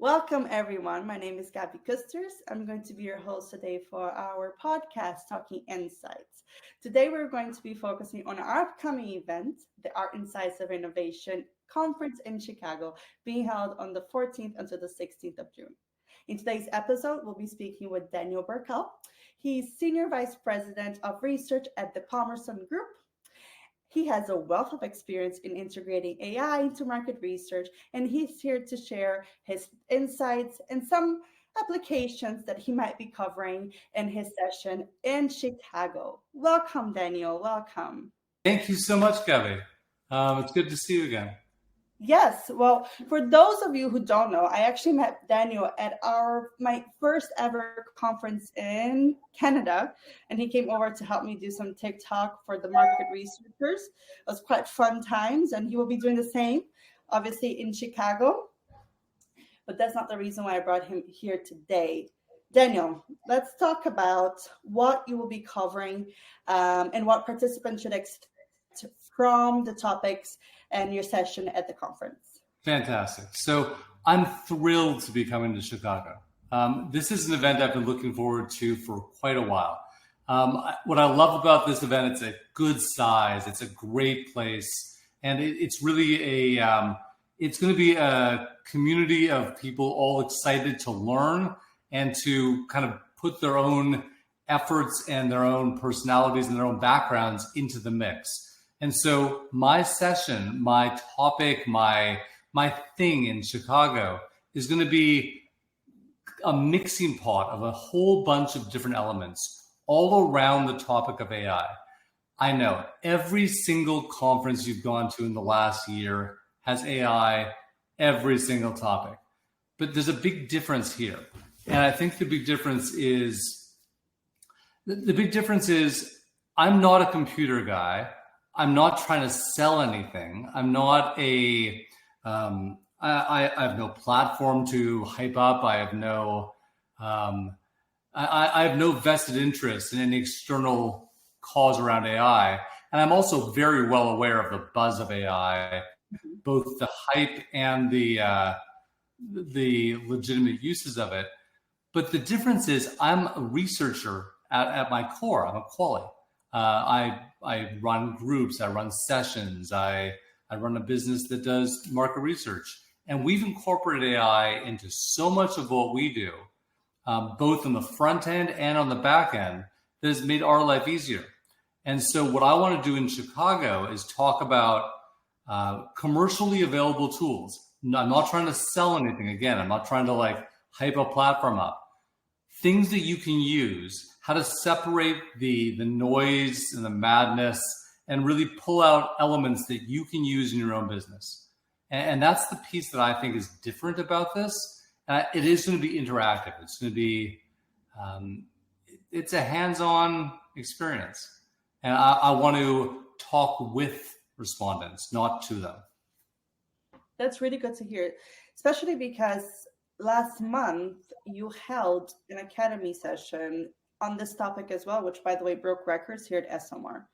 Welcome, everyone. My name is Gabby Custers. I'm going to be your host today for our podcast, Talking Insights. Today, we're going to be focusing on our upcoming event, the Art Insights of Innovation Conference in Chicago, being held on the 14th until the 16th of June. In today's episode, we'll be speaking with Daniel Burkell. He's Senior Vice President of Research at the Palmerston Group. He has a wealth of experience in integrating AI into market research, and he's here to share his insights and some applications that he might be covering in his session in Chicago. Welcome, Daniel. Welcome. Thank you so much, Gabby. It's good to see you again. Yes. Well, for those of you who don't know, I actually met Daniel at my first ever conference in Canada, and he came over to help me do some TikTok for the market researchers. It was quite fun times, and he will be doing the same, obviously, in Chicago. But that's not the reason why I brought him here today. Daniel, let's talk about what you will be covering and what participants should expect from the topics and your session at the conference. Fantastic. So I'm thrilled to be coming to Chicago. This is an event I've been looking forward to for quite a while. What I love about this event, it's a good size, it's a great place, and it's really it's going to be a community of people all excited to learn and to kind of put their own efforts and their own personalities and their own backgrounds into the mix. And so my session, my topic, my thing in Chicago is going to be a mixing pot of a whole bunch of different elements all around the topic of AI. I know every single conference you've gone to in the last year has AI, every single topic. But there's a big difference here. And I think the big difference is I'm not a computer guy. I'm not trying to sell anything. I'm not I have no platform to hype up. I have no vested interest in any external cause around AI. And I'm also very well aware of the buzz of AI, both the hype and the legitimate uses of it. But the difference is I'm a researcher at my core. I'm a quali. I run groups, I run sessions, I run a business that does market research. And we've incorporated AI into so much of what we do, both on the front end and on the back end, that has made our life easier. And so what I want to do in Chicago is talk about commercially available tools. I'm not trying to sell anything. Again, I'm not trying to hype a platform up. Things that you can use, how to separate the noise and the madness and really pull out elements that you can use in your own business. And that's the piece that I think is different about this. It is going to be interactive. It's going to be, it's a hands-on experience. And I want to talk with respondents, not to them. That's really good to hear, especially because last month you held an academy session on this topic as well, which, by the way, broke records here at Esomar.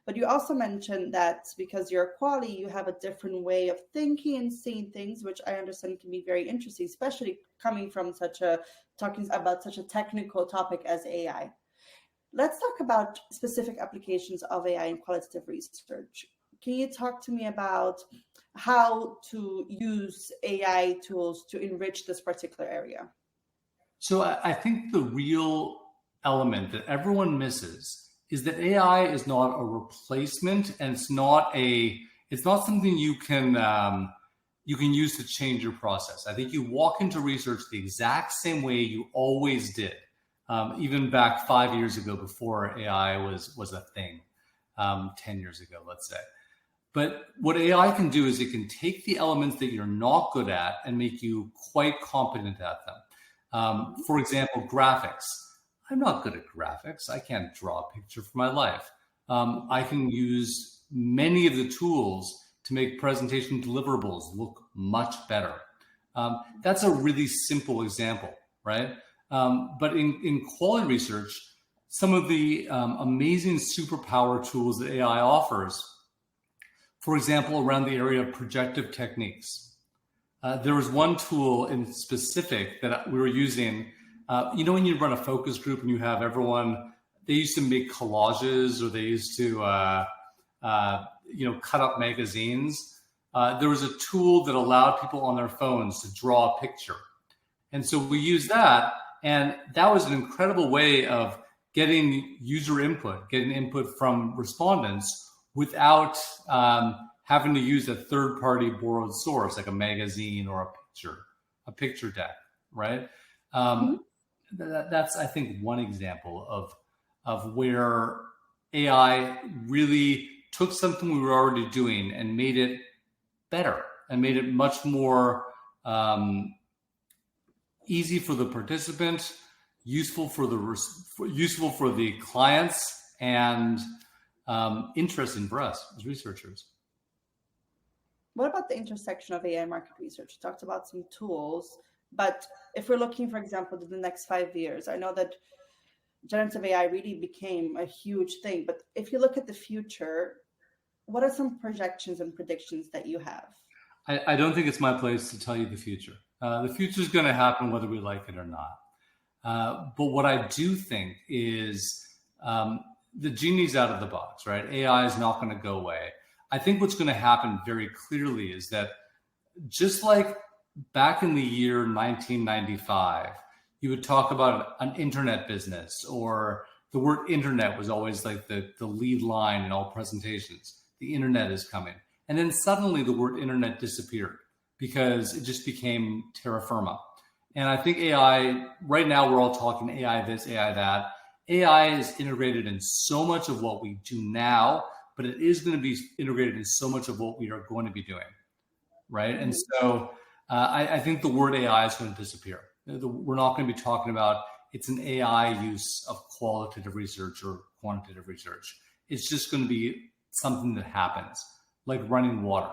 But you also mentioned that because you're a quali, you have a different way of thinking and seeing things, which I understand can be very interesting, especially coming from talking about such a technical topic as AI. Let's talk about specific applications of AI in qualitative research. Can you talk to me about how to use AI tools to enrich this particular area? So I think the real element that everyone misses is that AI is not a replacement, and it's not something you can use to change your process. I think you walk into research the exact same way you always did, even back 5 years ago before AI was a thing, 10 years ago, let's say. But what AI can do is it can take the elements that you're not good at and make you quite competent at them. For example, graphics. I'm not good at graphics. I can't draw a picture for my life. I can use many of the tools to make presentation deliverables look much better. That's a really simple example, right? But in quality research, some of the amazing superpower tools that AI offers, for example, around the area of projective techniques. There was one tool in specific that we were using. When you run a focus group and you have everyone, they used to make collages, or they used to, cut up magazines. There was a tool that allowed people on their phones to draw a picture. And so we used that, and that was an incredible way of getting user input, getting input from respondents without having to use a third-party borrowed source like a magazine or a picture deck, right? That's, I think, one example of where AI really took something we were already doing and made it better and made it much more easy for the participant, useful for the clients, and interesting for us as researchers. What about the intersection of AI and market research? You talked about some tools, but if we're looking, for example, to the next 5 years, I know that generative AI really became a huge thing, but if you look at the future, what are some projections and predictions that you have? I don't think it's my place to tell you the future. The future is going to happen whether we like it or not. But what I do think is the genie's out of the box, right? AI is not going to go away. I think what's going to happen very clearly is that just like back in the year 1995, you would talk about an internet business, or the word internet was always like the lead line in all presentations. The internet is coming. And then suddenly the word internet disappeared because it just became terra firma. And I think AI, right now we're all talking AI this, AI that. AI is integrated in so much of what we do now, but it is going to be integrated in so much of what we are going to be doing, right? And so I think the word AI is going to disappear. We're not going to be talking about it's an AI use of qualitative research or quantitative research. It's just going to be something that happens, like running water.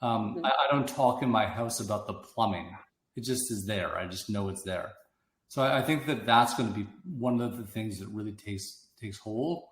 I don't talk in my house about the plumbing. It just is there. I just know it's there. So I think that that's going to be one of the things that really takes hold.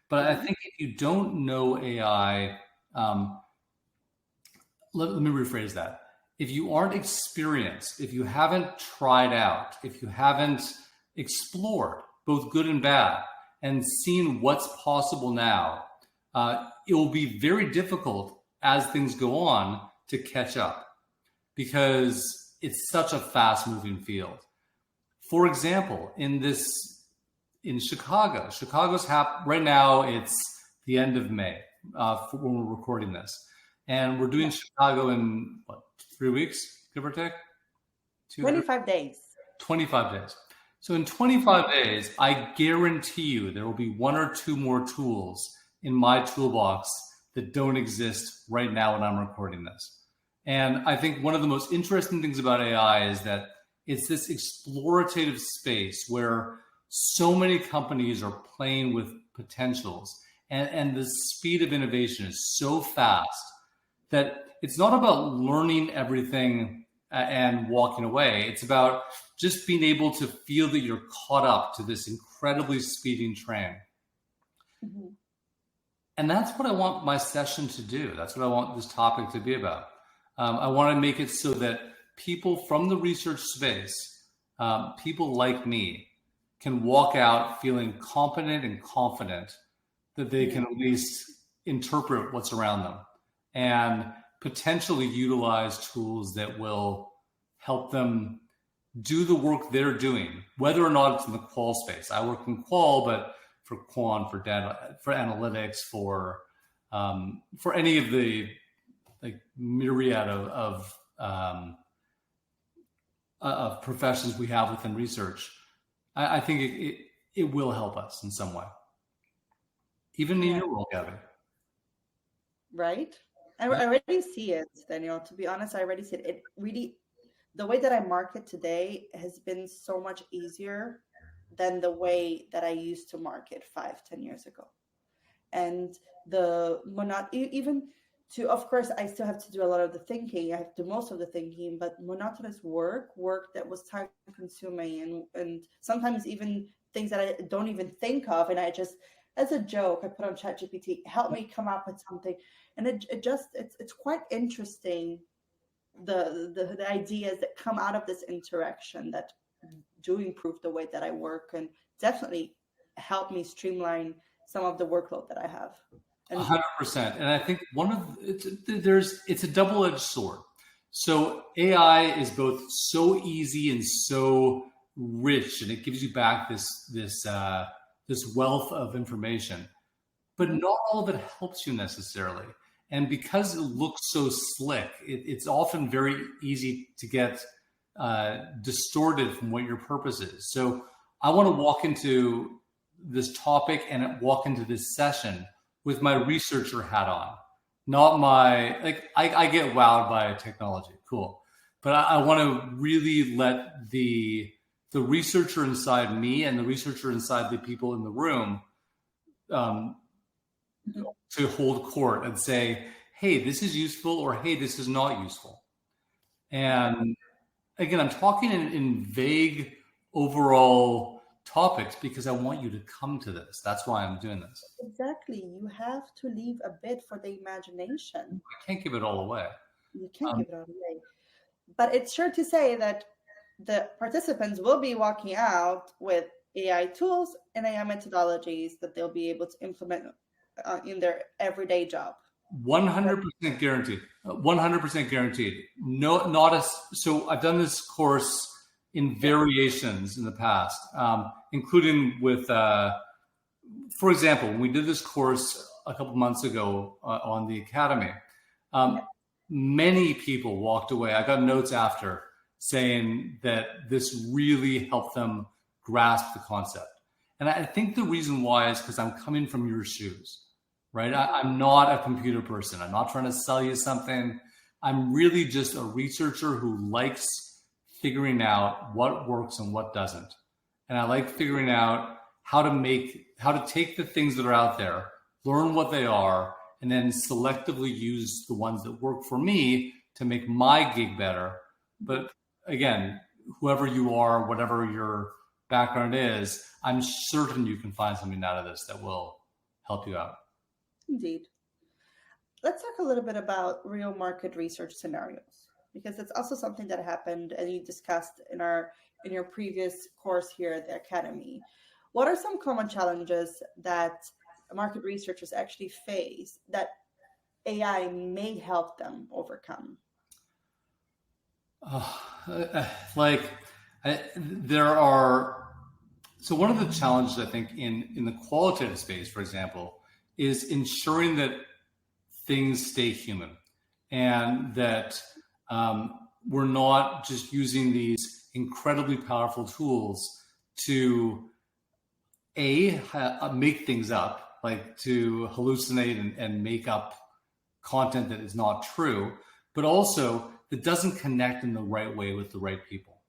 But I think if you don't know AI, let me rephrase that. If you aren't experienced, if you haven't tried out, if you haven't explored both good and bad and seen what's possible now, it will be very difficult as things go on to catch up because it's such a fast moving field. For example, in Chicago's right now, it's the end of May when we're recording this. And we're doing Chicago in 3 weeks, give or take? 25 days. 25 days. So in 25 days, I guarantee you there will be one or two more tools in my toolbox that don't exist right now when I'm recording this. And I think one of the most interesting things about AI is that it's this explorative space where so many companies are playing with potentials, and the speed of innovation is so fast that it's not about learning everything and walking away. It's about just being able to feel that you're caught up to this incredibly speeding train. Mm-hmm. And that's what I want my session to do. That's what I want this topic to be about. I want to make it so that people from the research space, people like me, can walk out feeling competent and confident that they can at least interpret what's around them and potentially utilize tools that will help them do the work they're doing, whether or not it's in the qual space. I work in qual, but for quant, for data, for analytics, for any of the myriad of professions we have within research. I think it will help us in some way, even in your role, Gabby. Right. I already see it, Daniel. To be honest, I already see it. It really, the way that I market today has been so much easier than the way that I used to market 5-10 years ago. And even to, of course, I still have to do a lot of the thinking. I have to do most of the thinking, but monotonous work that was time consuming and sometimes even things that I don't even think of. And I just, as a joke, I put on ChatGPT, help me come up with something. And it's quite interesting the ideas that come out of this interaction that do improve the way that I work and definitely help me streamline some of the workload that I have. 100%. And I think it's a double-edged sword. So AI is both so easy and so rich, and it gives you back this wealth of information, but not all of it helps you necessarily. And because it looks so slick, it's often very easy to get distorted from what your purpose is. So I want to walk into this topic and walk into this session with my researcher hat on, not I get wowed by technology, cool. But I want to really let the researcher inside me and the researcher inside the people in the room to hold court and say, hey, this is useful, or hey, this is not useful. And again, I'm talking in vague overall topics because I want you to come to this. That's why I'm doing this. Exactly. You have to leave a bit for the imagination. I can't give it all away. You can't give it all away. But it's sure to say that the participants will be walking out with AI tools and AI methodologies that they'll be able to implement in their everyday job. 100% guaranteed. 100% guaranteed. So I've done this course in variations in the past, including with, for example, when we did this course a couple months ago on the Academy, many people walked away. I got notes after saying that this really helped them grasp the concept. And I think the reason why is because I'm coming from your shoes, right? I'm not a computer person. I'm not trying to sell you something. I'm really just a researcher who likes figuring out what works and what doesn't. And I like figuring out how to take the things that are out there, learn what they are, and then selectively use the ones that work for me to make my gig better. But again, whoever you are, whatever your background is, I'm certain you can find something out of this that will help you out. Indeed. Let's talk a little bit about real market research scenarios, because it's also something that happened and you discussed in your previous course here at the Academy. What are some common challenges that market researchers actually face that AI may help them overcome? So one of the challenges I think in the qualitative space, for example, is ensuring that things stay human and that we're not just using these incredibly powerful tools to make things up, like to hallucinate and make up content that is not true, but also that doesn't connect in the right way with the right people.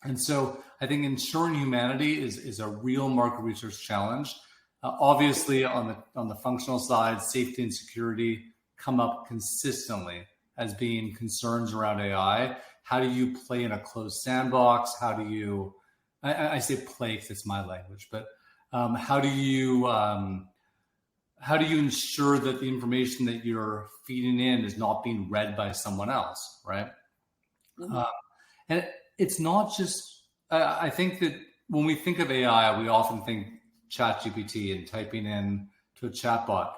And so I think ensuring humanity is a real market research challenge. Obviously, on the functional side, safety and security come up consistently as being concerns around AI. How do you play in a closed sandbox? How do you, I say play because it's my language, but how do you ensure that the information that you're feeding in is not being read by someone else, right? Mm-hmm. And it's not just, I think that when we think of AI, we often think ChatGPT and typing in to a chatbot.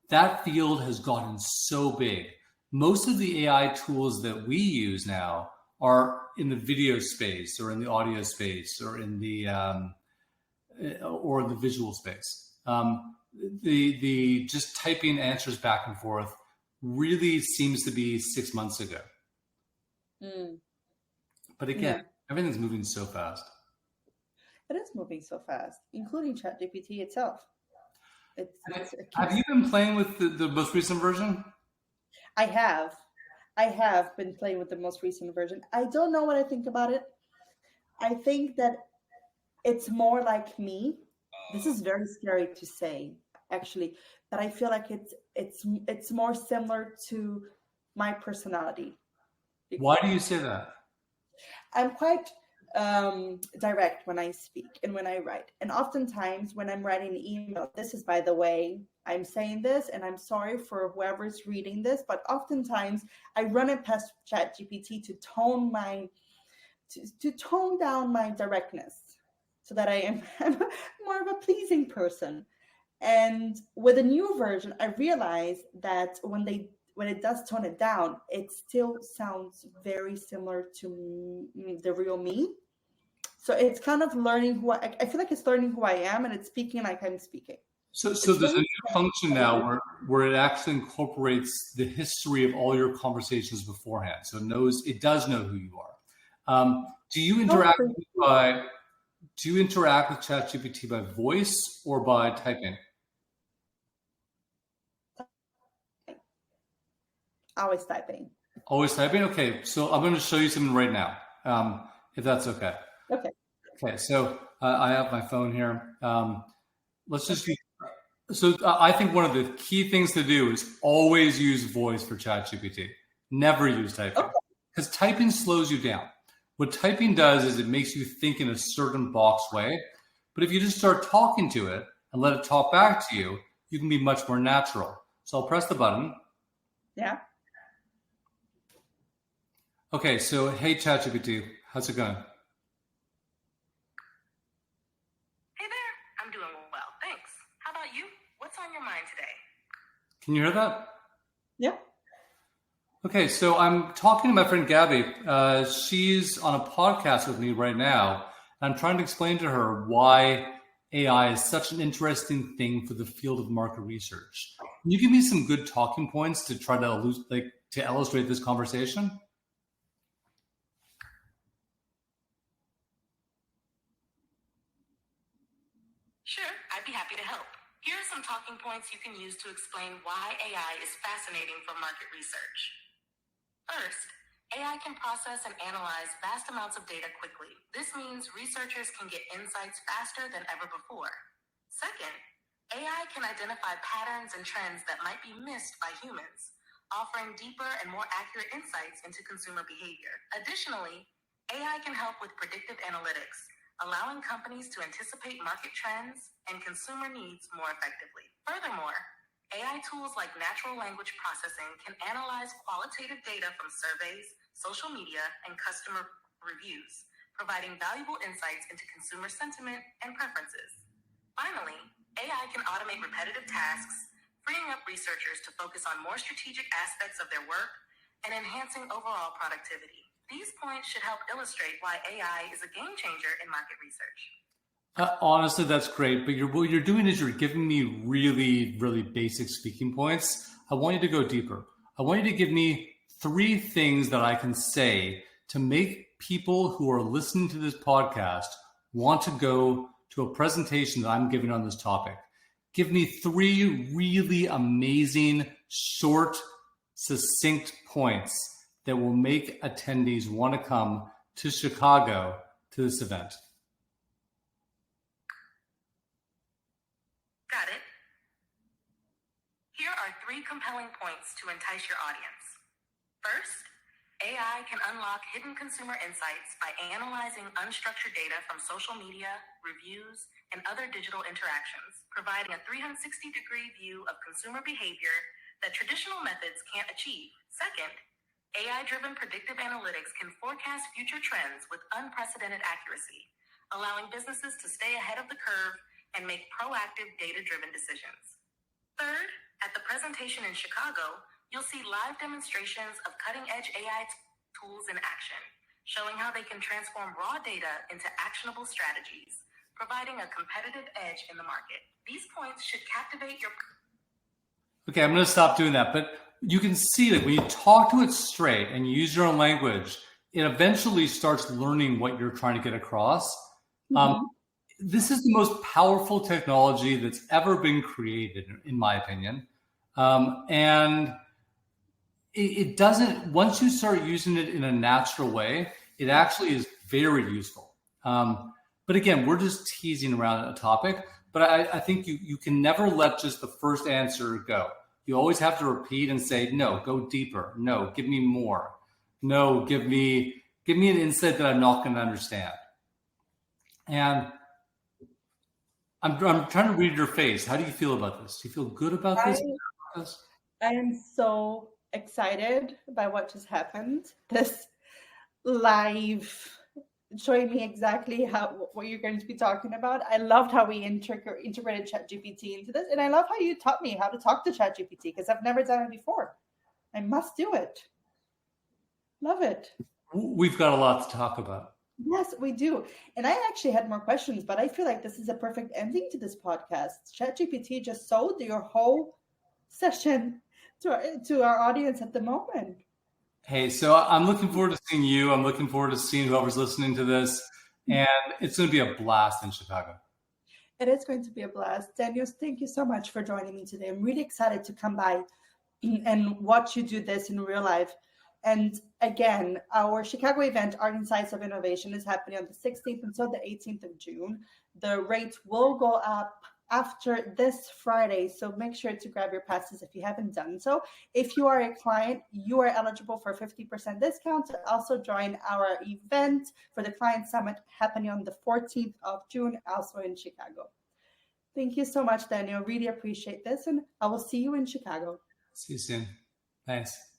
That field has gotten so big. Most of the AI tools that we use now are in the video space or in the audio space or in the visual space. The just typing answers back and forth really seems to be 6 months ago. But again, everything's moving so fast. It is moving so fast, including ChatGPT itself. Have you been playing with the most recent version? I have been playing with the most recent version. I don't know what I think about it. I think that it's more like me. This is very scary to say, actually, but I feel like it's more similar to my personality. Why do you say that? I'm quite direct when I speak and when I write. And oftentimes when I'm writing an email, this is, by the way, I'm saying this and I'm sorry for whoever's reading this, but oftentimes I run it past ChatGPT to tone down my directness so that I am more of a pleasing person. And with a new version, I realized that when it does tone it down, it still sounds very similar to the real me. So it's kind of learning I feel like it's learning who I am, and it's speaking like I'm speaking. So there's a new function now where it actually incorporates the history of all your conversations beforehand. So it does know who you are. Do you interact with ChatGPT by voice or by typing? Always typing. Always typing? Okay, so I'm going to show you something right now, if that's okay. Okay. Okay, so I have my phone here. Let's just use. So I think one of the key things to do is always use voice for ChatGPT. Never use typing, because typing slows you down. What typing does is it makes you think in a certain box way. But if you just start talking to it and let it talk back to you, you can be much more natural. So I'll press the button. Yeah. Okay, so hey ChatGPT, how's it going? Hey there, I'm doing well, thanks. How about you? What's on your mind today? Can you hear that? Yeah. Okay, so I'm talking to my friend Gabby. She's on a podcast with me right now. And I'm trying to explain to her why AI is such an interesting thing for the field of market research. Can you give me some good talking points to try to illustrate this conversation? Sure, I'd be happy to help. Here are some talking points you can use to explain why AI is fascinating for market research. First, AI can process and analyze vast amounts of data quickly. This means researchers can get insights faster than ever before. Second, AI can identify patterns and trends that might be missed by humans, offering deeper and more accurate insights into consumer behavior. Additionally, AI can help with predictive analytics, allowing companies to anticipate market trends and consumer needs more effectively. Furthermore, AI tools like natural language processing can analyze qualitative data from surveys, social media, and customer reviews, providing valuable insights into consumer sentiment and preferences. Finally, AI can automate repetitive tasks, freeing up researchers to focus on more strategic aspects of their work and enhancing overall productivity. These points should help illustrate why AI is a game changer in market research. Honestly, that's great. But what you're doing is you're giving me really, really basic speaking points. I want you to go deeper. I want you to give me 3 things that I can say to make people who are listening to this podcast want to go to a presentation that I'm giving on this topic. Give me 3 really amazing, short, succinct points that will make attendees want to come to Chicago to this event. Got it. Here are 3 compelling points to entice your audience. First, AI can unlock hidden consumer insights by analyzing unstructured data from social media, reviews, and other digital interactions, providing a 360-degree view of consumer behavior that traditional methods can't achieve. Second, AI-driven predictive analytics can forecast future trends with unprecedented accuracy, allowing businesses to stay ahead of the curve and make proactive data-driven decisions. Third, at the presentation in Chicago, you'll see live demonstrations of cutting-edge AI tools in action, showing how they can transform raw data into actionable strategies, providing a competitive edge in the market. These points should captivate your... Okay, I'm going to stop doing that. But you can see that when you talk to it straight and you use your own language, it eventually starts learning what you're trying to get across. Mm-hmm. This is the most powerful technology that's ever been created, in my opinion. And it doesn't, once you start using it in a natural way, it actually is very useful. But again, we're just teasing around a topic, but I think you can never let just the first answer go. You always have to repeat and say, no, go deeper. No, give me more. No, give me an insight that I'm not going to understand. And I'm trying to read your face. How do you feel about this? Do you feel good about this? I am so excited by what just happened. This live showing me exactly what you're going to be talking about. I loved how we integrated ChatGPT into this, and I love how you taught me how to talk to ChatGPT because I've never done it before. I must do it. Love it. We've got a lot to talk about. Yes, we do. And I actually had more questions, but I feel like this is a perfect ending to this podcast. ChatGPT just sold your whole session to our audience at the moment. Hey, so I'm looking forward to seeing you. I'm looking forward to seeing whoever's listening to this. And it's going to be a blast in Chicago. It is going to be a blast. Daniel, thank you so much for joining me today. I'm really excited to come by and watch you do this in real life. And again, our Chicago event, Art and Science of Innovation, is happening on the 16th until the 18th of June. The rates will go up after this Friday, so make sure to grab your passes if you haven't done so. If you are a client, you are eligible for 50% discount to also join our event for the Client Summit happening on the 14th of June, also in Chicago. Thank you so much, Daniel. Really appreciate this, and I will see you in Chicago. See you soon. Thanks.